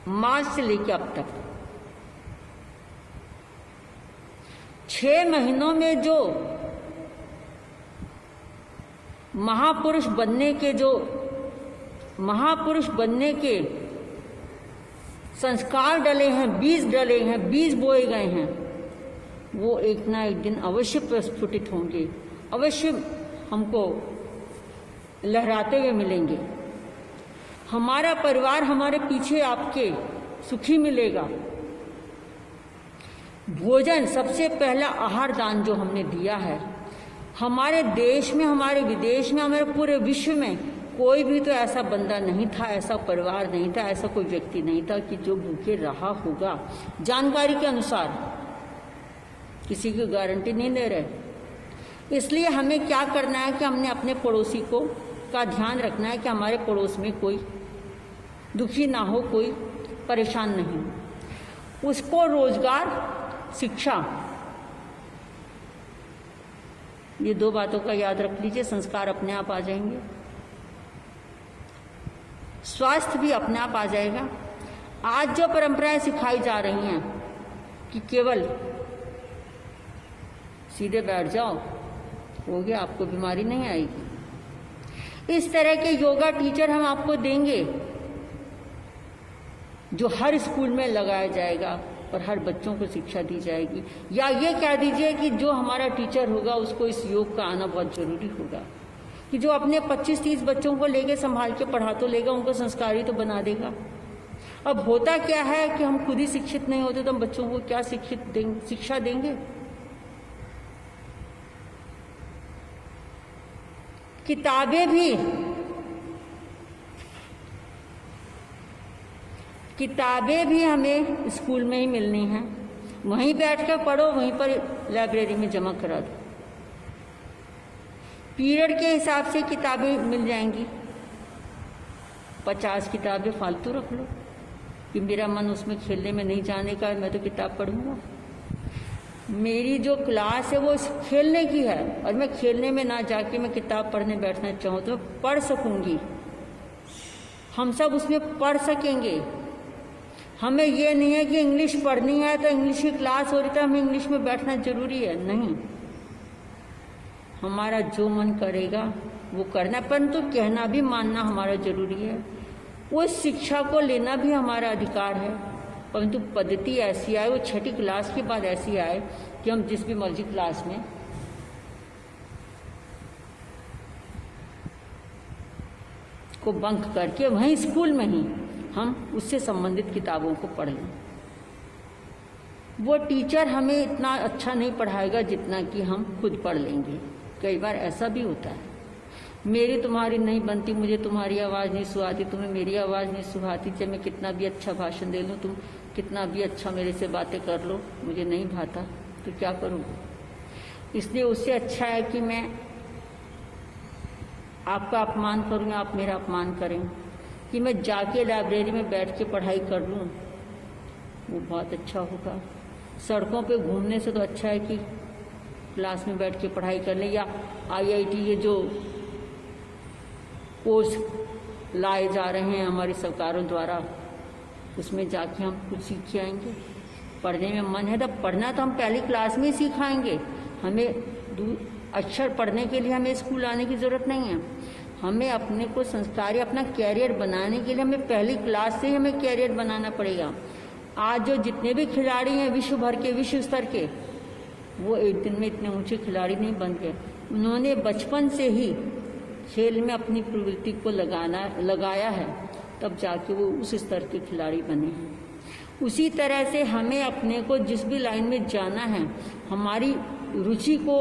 मार्च से लेकर अब तक 6 महीनों में जो महापुरुष बनने के संस्कार डले हैं, बीज बोए गए हैं, वो एक ना एक दिन अवश्य प्रस्फुटित होंगे, अवश्य हमको लहराते हुए मिलेंगे। हमारा परिवार हमारे पीछे आपके सुखी मिलेगा। भोजन सबसे पहला आहार दान जो हमने दिया है, हमारे देश में, हमारे विदेश में, हमारे पूरे विश्व में कोई भी तो ऐसा बंदा नहीं था, ऐसा परिवार नहीं था, ऐसा कोई व्यक्ति नहीं था कि जो भूखे रहा होगा। जानकारी के अनुसार किसी की गारंटी नहीं दे रहे। इसलिए हमें क्या करना है कि हमने अपने पड़ोसी का ध्यान रखना है कि हमारे पड़ोस में कोई दुखी ना हो, कोई परेशान नहीं, उसको रोजगार, शिक्षा, ये 2 बातों का याद रख लीजिए। संस्कार अपने आप आ जाएंगे, स्वास्थ्य भी अपने आप आ जाएगा। आज जो परंपराएं सिखाई जा रही हैं कि केवल सीधे बैठ जाओ, हो गया, आपको बीमारी नहीं आएगी। इस तरह के योगा टीचर हम आपको देंगे जो हर स्कूल में लगाया जाएगा और हर बच्चों को शिक्षा दी जाएगी। या ये कह दीजिए कि जो हमारा टीचर होगा उसको इस योग का आना बहुत जरूरी होगा, कि जो अपने 25-30 बच्चों को लेके संभाल के पढ़ा तो लेगा, उनको संस्कारी तो बना देगा। अब होता क्या है कि हम खुद ही शिक्षित नहीं होते तो हम बच्चों को क्या शिक्षा देंगे। किताबें भी हमें स्कूल में ही मिलनी हैं, वहीं बैठ कर पढ़ो, वहीं पर लाइब्रेरी में जमा करा दो। पीरियड के हिसाब से किताबें मिल जाएंगी। 50 किताबें फालतू रख लो कि मेरा मन उसमें खेलने में नहीं जाने का है, मैं तो किताब पढ़ूंगा। मेरी जो क्लास है वो खेलने की है और मैं खेलने में ना जाके मैं किताब पढ़ने बैठना चाहूँ तो पढ़ सकूंगी, हम सब उसमें पढ़ सकेंगे। हमें ये नहीं है कि इंग्लिश पढ़नी है तो इंग्लिश की क्लास हो रही है हमें इंग्लिश में बैठना जरूरी है, नहीं। हमारा जो मन करेगा वो करना, परंतु कहना भी मानना हमारा जरूरी है। उस शिक्षा को लेना भी हमारा अधिकार है, परंतु पद्धति ऐसी आए, वो 6ठी क्लास के बाद ऐसी आए कि हम जिस भी मर्जी क्लास में को बंक करके वहीं स्कूल में ही हम उससे संबंधित किताबों को पढ़ लें। वो टीचर हमें इतना अच्छा नहीं पढ़ाएगा जितना कि हम खुद पढ़ लेंगे। कई बार ऐसा भी होता है, मेरी तुम्हारी नहीं बनती, मुझे तुम्हारी आवाज़ नहीं सुहाती, तुम्हें मेरी आवाज़ नहीं सुहाती, चाहे मैं कितना भी अच्छा भाषण दे लूँ, तुम कितना भी अच्छा मेरे से बातें कर लो, मुझे नहीं भाता, तो क्या करूँगी। इसलिए उससे अच्छा है कि मैं आपका अपमान करूं, आप मेरा अपमान करें, कि मैं जाके लाइब्रेरी में बैठ के पढ़ाई कर लूं, वो बहुत अच्छा होगा। सड़कों पे घूमने से तो अच्छा है कि क्लास में बैठ के पढ़ाई कर लें, या IIT ये जो कोर्स लाए जा रहे हैं हमारी सरकारों द्वारा, उसमें जाके हम कुछ सीख के आएंगे। पढ़ने में मन है तो पढ़ना तो हम पहली क्लास में ही सिखाएंगे। हमें अक्षर पढ़ने के लिए हमें स्कूल आने की ज़रूरत नहीं है। हमें अपने को संस्कारी अपना कैरियर बनाने के लिए हमें पहली क्लास से ही हमें कैरियर बनाना पड़ेगा। आज जो जितने भी खिलाड़ी हैं विश्व भर के, विश्व स्तर के, वो एक दिन में इतने ऊंचे खिलाड़ी नहीं बन गए। उन्होंने बचपन से ही खेल में अपनी प्रवृत्ति को लगाया है, तब जाके वो उस स्तर के खिलाड़ी बने हैं। उसी तरह से हमें अपने को जिस भी लाइन में जाना है, हमारी रुचि को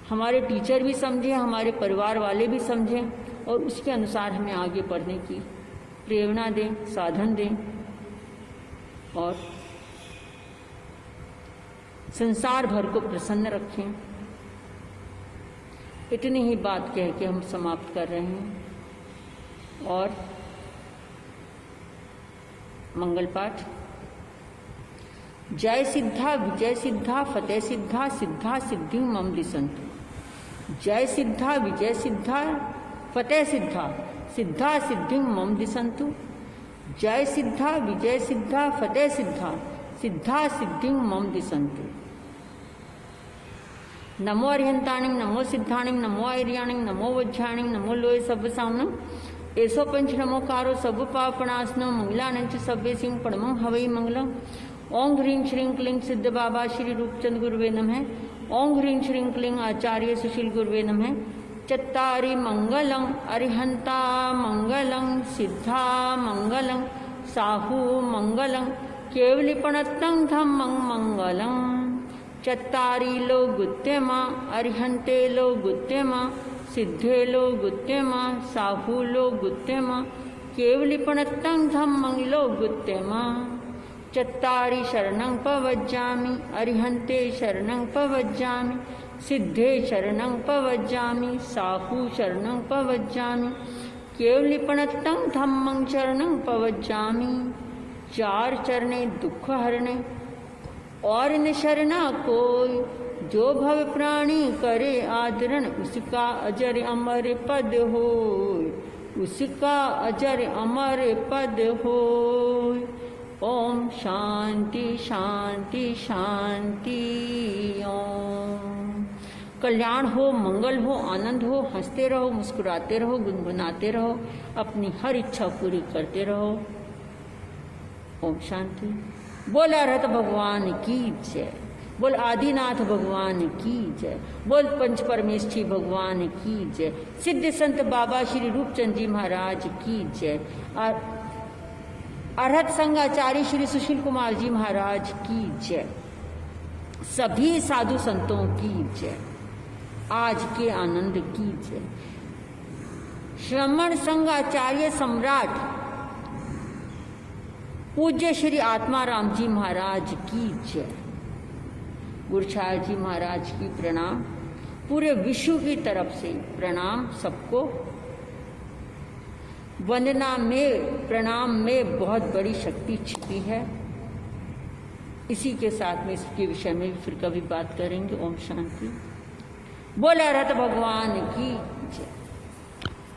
हमारे टीचर भी समझें, हमारे परिवार वाले भी समझें, और उसके अनुसार हमें आगे बढ़ने की प्रेरणा दें, साधन दें, और संसार भर को प्रसन्न रखें। इतनी ही बात कह के हम समाप्त कर रहे हैं। और मंगल पाठ। जय सिद्धा विजय सिद्धा फतेह सिद्धा सिद्धा सिद्धि मम दिसंतु। जय सिद्धा विजय सिद्धा फतेह सिद्धा सिद्धा सिद्धि मम दिसंतु। जय सिद्धा विजय सिद्धा फतेह सिद्धा सिद्धा सिद्धि मम दिसंतु। नमो अर्हंताणिं नमो सिद्धाणिं नमो आर्याणिं नमो वज्राणिं नमो लोय सब्बसाम्नं एसो पंच नमोकारो सब पापणासनो मंगलानंच सभ्य सिंह परमं हवै मंगलम। ओं ह्रीं श्रीं क्लीं सिद्ध बाबा श्री रूपचंद गुरुवे नमः। ओं ह्रीं श्रीं क्लीं आचार्य सुशील गुरुवे नमः। चत्तारि मंगलं अरिहंता मंगलं सिद्धा मंगलं साहू मंगलं केवलिपणत्तं धम्मं मंगलं। चत्तारि लो गुत्यमा अरिहंते लो गुत्यमा सिद्धे लो गुत्यमा साहू लो गुत्यमा केवलिपणत्तं धम्मं लो गुत्यमा। चत्तारि शरणं पवज्जामि अरिहन्ते शरणं पवज्जामि सिद्धे शरणं पवज्जामि साहू शरणं पवज्जामि केवलिपणत्तं धम्मं शरणं पवज्जामि। चार चरणे दुख हरणे और न शरणा कोई, जो भव प्राणी करे आदरण उसका अजर अमर पद होय, उसका अजर अमर पद होय। ओम शांति शांति शांति। ओम कल्याण हो, मंगल हो, आनंद हो, हंसते रहो, मुस्कुराते रहो, गुनगुनाते रहो, अपनी हर इच्छा पूरी करते रहो। ओम शांति। बोल अरहत भगवान की जय, बोल आदिनाथ भगवान की जय, बोल पंच परमेष्ठी भगवान की जय, सिद्ध संत बाबा श्री रूपचंद जी महाराज की जय, अरहत संघाचार्य श्री सुशील कुमार जी महाराज की जय, सभी साधु संतों की जय, आज के आनंद की जय। श्रमण संघाचार्य सम्राट पूज्य श्री आत्माराम जी महाराज की जय, गुरुछाया जी महाराज की प्रणाम, पूरे विश्व की तरफ से प्रणाम सबको। वंदना में, प्रणाम में बहुत बड़ी शक्ति छिपी है। इसी के साथ में इसके विषय में फिर कभी बात करेंगे। ओम शांति। बोले अरहत भगवान की जय।